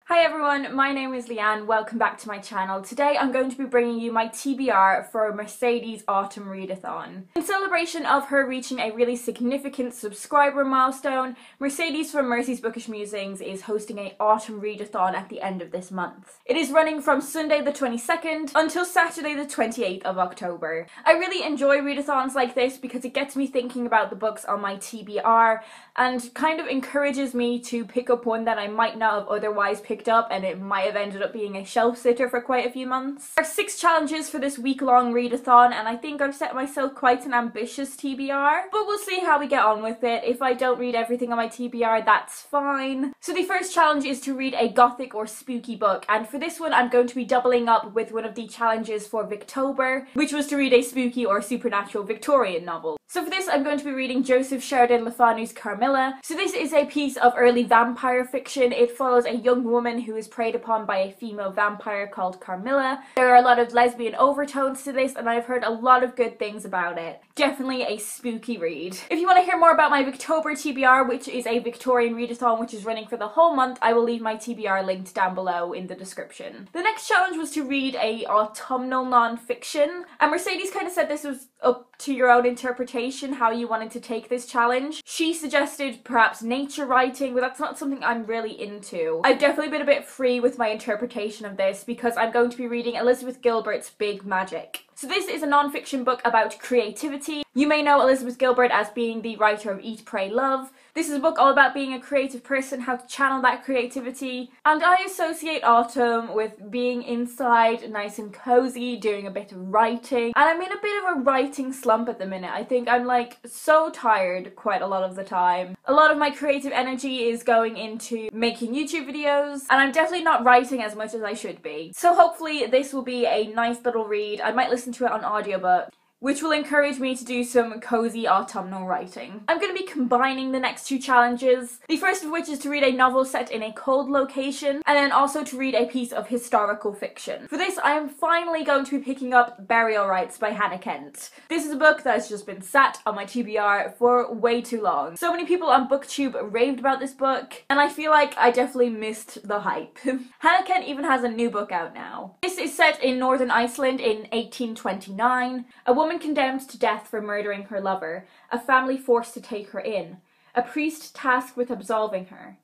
Hi everyone, my name is Leanne, welcome back to my channel. Today I'm going to be bringing you my TBR for Mercedes' Autumn Readathon. In celebration of her reaching a really significant subscriber milestone, Mercedes from Mercy's Bookish Musings is hosting an Autumn Readathon at the end of this month. It is running from Sunday the 22nd until Saturday the 28th of October. I really enjoy readathons like this because it gets me thinking about the books on my TBR and kind of encourages me to pick up one that I might not have otherwise picked up, and it might have ended up being a shelf sitter for quite a few months. There are 6 challenges for this week-long readathon, and I think I've set myself quite an ambitious TBR, but we'll see how we get on with it. If I don't read everything on my TBR, that's fine. So the first challenge is to read a gothic or spooky book, and for this one I'm going to be doubling up with one of the challenges for Victober, which was to read a spooky or supernatural Victorian novel. So for this I'm going to be reading Joseph Sheridan Le Fanu's Carmilla. So this is a piece of early vampire fiction. It follows a young woman who is preyed upon by a female vampire called Carmilla. There are a lot of lesbian overtones to this and I've heard a lot of good things about it. Definitely a spooky read. If you want to hear more about my Victober TBR, which is a Victorian readathon which is running for the whole month, I will leave my TBR linked down below in the description. The next challenge was to read a autumnal non-fiction, and Mercedes kind of said this was up to your own interpretation how you wanted to take this challenge. She suggested perhaps nature writing, but that's not something I'm really into. I've definitely been a bit free with my interpretation of this because I'm going to be reading Elizabeth Gilbert's Big Magic. So this is a non-fiction book about creativity. You may know Elizabeth Gilbert as being the writer of Eat, Pray, Love. This is a book all about being a creative person, how to channel that creativity, and I associate autumn with being inside, nice and cozy, doing a bit of writing, and I'm in a bit of a writing slump at the minute. I think I'm like so tired quite a lot of the time. A lot of my creative energy is going into making YouTube videos, and I'm definitely not writing as much as I should be. So hopefully this will be a nice little read. I might listen to it on audiobook, which will encourage me to do some cozy autumnal writing. I'm going to be combining the next 2 challenges, the first of which is to read a novel set in a cold location, and then also to read a piece of historical fiction. For this, I am finally going to be picking up Burial Rites by Hannah Kent. This is a book that has just been sat on my TBR for way too long. So many people on BookTube raved about this book, and I feel like I definitely missed the hype. Hannah Kent even has a new book out now. This is set in northern Iceland in 1829. A woman condemned to death for murdering her lover, a family forced to take her in, a priest tasked with absolving her.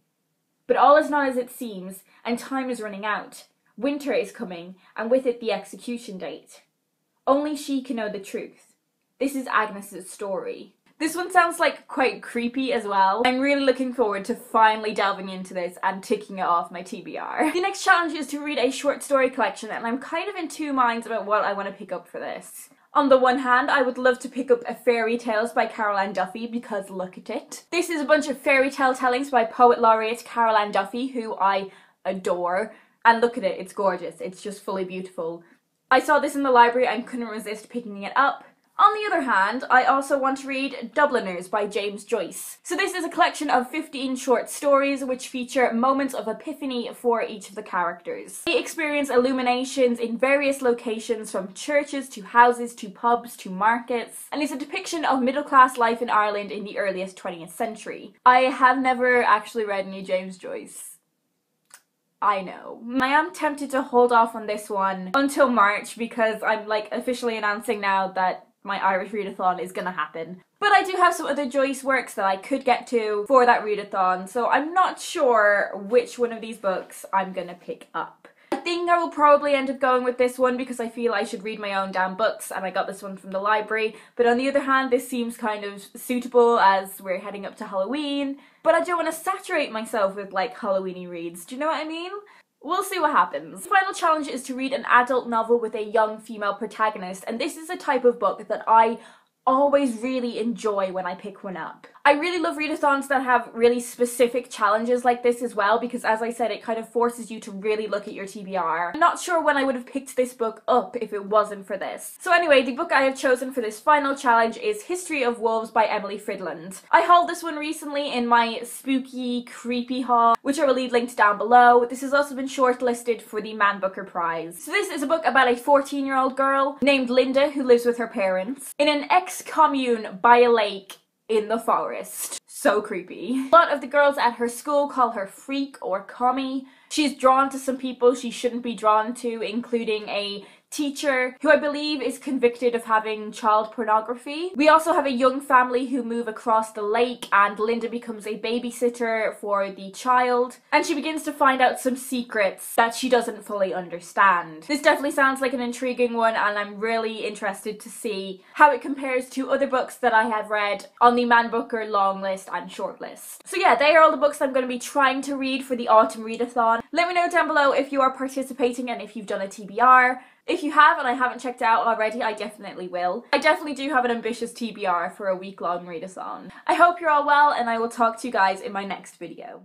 But all is not as it seems, and time is running out. Winter is coming, and with it the execution date. Only she can know the truth. This is Agnes's story. This one sounds like quite creepy as well. I'm really looking forward to finally delving into this and ticking it off my TBR. The next challenge is to read a short story collection, and I'm kind of in 2 minds about what I want to pick up for this. On the one hand, I would love to pick up a Fairy Tales by Carol Ann Duffy because look at it. This is a bunch of fairy tale tellings by Poet Laureate Carol Ann Duffy, who I adore. And look at it, it's gorgeous. It's just fully beautiful. I saw this in the library and couldn't resist picking it up. On the other hand, I also want to read Dubliners by James Joyce. So this is a collection of 15 short stories which feature moments of epiphany for each of the characters. They experience illuminations in various locations, from churches to houses to pubs to markets, and it's a depiction of middle-class life in Ireland in the earliest 20th century. I have never actually read any James Joyce. I know. I am tempted to hold off on this one until March because I'm like officially announcing now that my Irish readathon is gonna happen. But I do have some other Joyce works that I could get to for that readathon, so I'm not sure which one of these books I'm gonna pick up. I think I will probably end up going with this one because I feel I should read my own damn books, and I got this one from the library. But on the other hand, this seems kind of suitable as we're heading up to Halloween. But I don't want to saturate myself with like Halloweeny reads, do you know what I mean? We'll see what happens. The final challenge is to read an adult novel with a young female protagonist, and this is a type of book that I always really enjoy when I pick one up. I really love readathons that have really specific challenges like this as well, because as I said, it kind of forces you to really look at your TBR. I'm not sure when I would have picked this book up if it wasn't for this. So anyway, the book I have chosen for this final challenge is History of Wolves by Emily Fridland. I hauled this one recently in my spooky, creepy haul, which I will leave linked down below. This has also been shortlisted for the Man Booker Prize. So this is a book about a 14-year-old girl named Linda who lives with her parents in an ex-commune by a lake in the forest. so creepy. A lot of the girls at her school call her Freak or Commie. She's drawn to some people she shouldn't be drawn to, including a teacher who I believe is convicted of having child pornography. We also have a young family who move across the lake, and Linda becomes a babysitter for the child, and she begins to find out some secrets that she doesn't fully understand. This definitely sounds like an intriguing one, and I'm really interested to see how it compares to other books that I have read on the Man Booker long list and short list. So yeah, they are all the books I'm going to be trying to read for the autumn readathon. Let me know down below if you are participating and if you've done a TBR. If you have and I haven't checked it out already, I definitely will. I definitely do have an ambitious TBR for a week-long readathon. I hope you're all well, and I will talk to you guys in my next video.